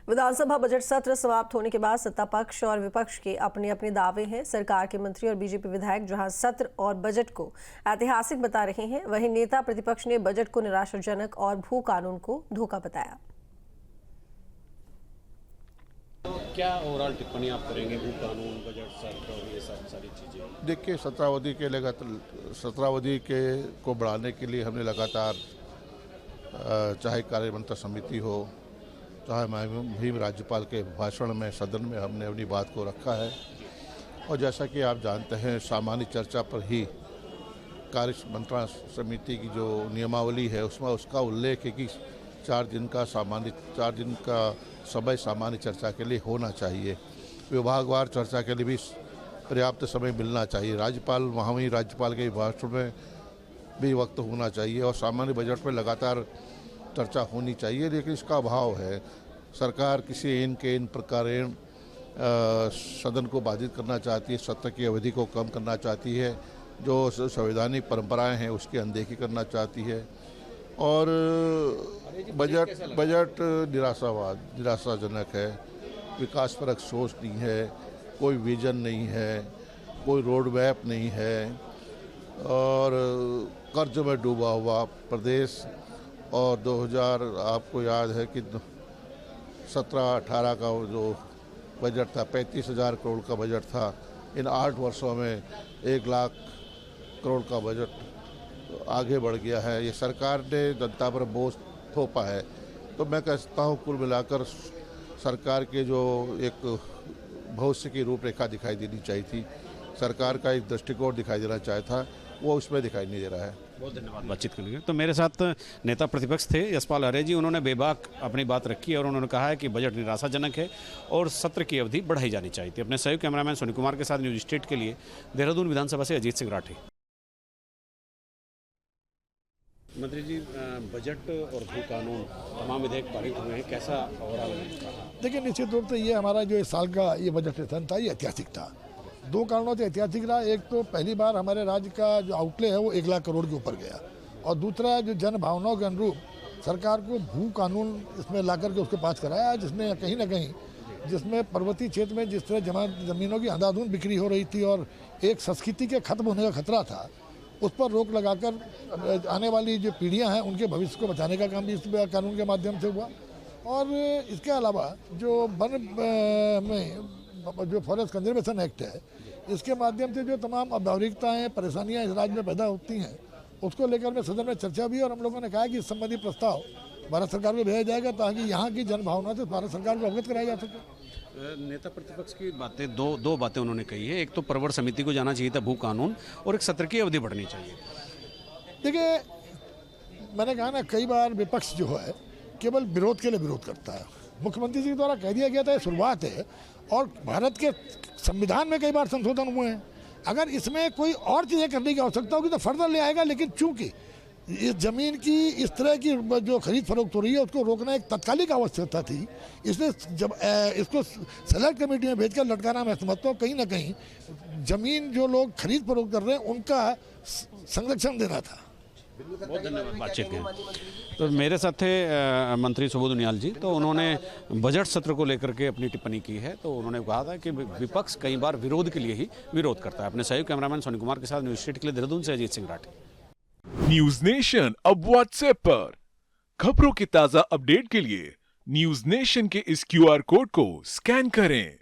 विधानसभा budget सत्र समाप्त होने के बाद सत्ता पक्ष और विपक्ष के अपने अपने दावे हैं। सरकार के मंत्री और बीजेपी विधायक जहां सत्र और बजट को ऐतिहासिक बता रहे हैं, वहीं नेता प्रतिपक्ष ने बजट को निराशाजनक और भू कानून को धोखा बताया। क्या ओवरऑल टिप्पणी आप करेंगे भू कानून, बजट, सत्र और ये सब सारी चीजें? देखिए, सत्रावधि के को बढ़ाने के लिए हमने लगातार चाहे कार्यमंत्रणा समिति हो, चाहे मुहिम राज्यपाल के भाषण में सदन में हमने अपनी बात को रखा है। और जैसा कि आप जानते हैं, सामान्य चर्चा पर ही कार्यमंत्रणा समिति की जो नियमावली है उसमें उसका उल्लेख है कि 4 दिन का समय सामान्य चर्चा के लिए होना चाहिए। विभागवार चर्चा के लिए भी पर्याप्त समय मिलना चाहिए। राज्यपाल के भाषण में भी वक्त होना चाहिए और सामान्य बजट में लगातार चर्चा होनी चाहिए, लेकिन इसका अभाव है। सरकार किसी इन प्रकार सदन को बाधित करना चाहती है, सत्र की अवधि को कम करना चाहती है, जो संवैधानिक परंपराएं हैं उसकी अनदेखी करना चाहती है। और बजट निराशाजनक है, विकासपरक सोच नहीं है, कोई विजन नहीं है, कोई रोड मैप नहीं है और कर्ज में डूबा हुआ प्रदेश। और 2000 आपको याद है कि 17-18 का जो बजट था, 35,000 करोड़ का बजट था। इन 8 वर्षों में 1 लाख करोड़ का बजट आगे बढ़ गया है। ये सरकार ने जनता पर बोझ थोपा है। तो मैं कहता हूँ, कुल मिलाकर सरकार के जो एक भविष्य की रूपरेखा दिखाई देनी चाहिए थी, सरकार का एक दृष्टिकोण दिखाई देना चाहिए था, वो उसमें दिखाई नहीं दे रहा है। बहुत धन्यवाद बातचीत के लिए। तो मेरे साथ नेता प्रतिपक्ष थे यशपाल आर्य जी। उन्होंने बेबाक अपनी बात रखी और उन्होंने कहा है कि बजट निराशाजनक है और सत्र की अवधि बढ़ाई जानी चाहिए थी। अपने सहयोगी कैमरामैन सोनी कुमार के साथ न्यूज स्टेट के लिए देहरादून विधानसभा से अजीत सिंह राठी। मंत्री जी, बजट और भू कानून तमाम विधेयक पारित हुए हैं, कैसा ओवरऑल? देखिए, निश्चित रूप से ये हमारा जो इस साल का ये बजट सेशन था, ये ऐतिहासिक था। 2 कारणों से ऐतिहासिक रहा। एक तो पहली बार हमारे राज्य का जो आउटले है वो 1 लाख करोड़ के ऊपर गया, और दूसरा जो जन भावनाओं के अनुरूप सरकार को भू कानून इसमें ला करके उसको पास कराया, जिसने कहीं ना कहीं, जिसमें पर्वतीय क्षेत्र में जिस तरह जमीनों की अंधाधुंध बिक्री हो रही थी और एक संस्कृति के खत्म होने का खतरा था, उस पर रोक लगाकर आने वाली जो पीढ़ियां हैं उनके भविष्य को बचाने का काम भी इस कानून के माध्यम से हुआ। और इसके अलावा जो वन में जो फॉरेस्ट कंजर्वेशन एक्ट है, इसके माध्यम से जो तमाम अव्यावहारिकताएँ, परेशानियां इस राज्य में पैदा होती हैं, उसको लेकर में सदन में चर्चा भी, और हम लोगों ने कहा कि इस संबंधी प्रस्ताव भारत सरकार को भेजा जाएगा ताकि यहाँ की जनभावना से भारत सरकार को अवगत कराया जा सके। नेता प्रतिपक्ष की बातें दो बातें उन्होंने कही है। एक तो प्रवर समिति को जाना चाहिए था भू कानून, और एक सत्र की अवधि बढ़नी चाहिए। देखिए, मैंने कहा ना, कई बार विपक्ष जो है केवल विरोध के लिए विरोध करता है। मुख्यमंत्री जी के द्वारा कह दिया गया था, ये शुरुआत है, और भारत के संविधान में कई बार संशोधन हुए हैं। अगर इसमें कोई और चीज़ें करने की आवश्यकता होगी तो फर्दर ले आएगा, लेकिन चूंकि इस जमीन की इस तरह की जो खरीद फरोख्त हो रही है उसको रोकना एक तत्कालिक आवश्यकता थी, इसलिए जब इसको सेलेक्ट कमेटी में भेजकर लटकाना मैं समझता हूँ कहीं ना कहीं जमीन जो लोग खरीद फरोख्त कर रहे हैं उनका संरक्षण देना था। बहुत धन्यवाद बातचीत के। तो मेरे साथ थे मंत्री सुबोध उनियाल जी। तो उन्होंने बजट सत्र को लेकर के अपनी टिप्पणी की है। तो उन्होंने कहा था कि विपक्ष कई बार विरोध के लिए ही विरोध करता है। अपने सहयोगी कैमरामैन सोनी कुमार के साथ न्यूज स्टेट के लिए देहरादून से अजीत सिंह राठी। न्यूज नेशन अब व्हाट्सएप पर खबरों के ताजा अपडेट के लिए न्यूज नेशन के इस QR कोड को स्कैन करें।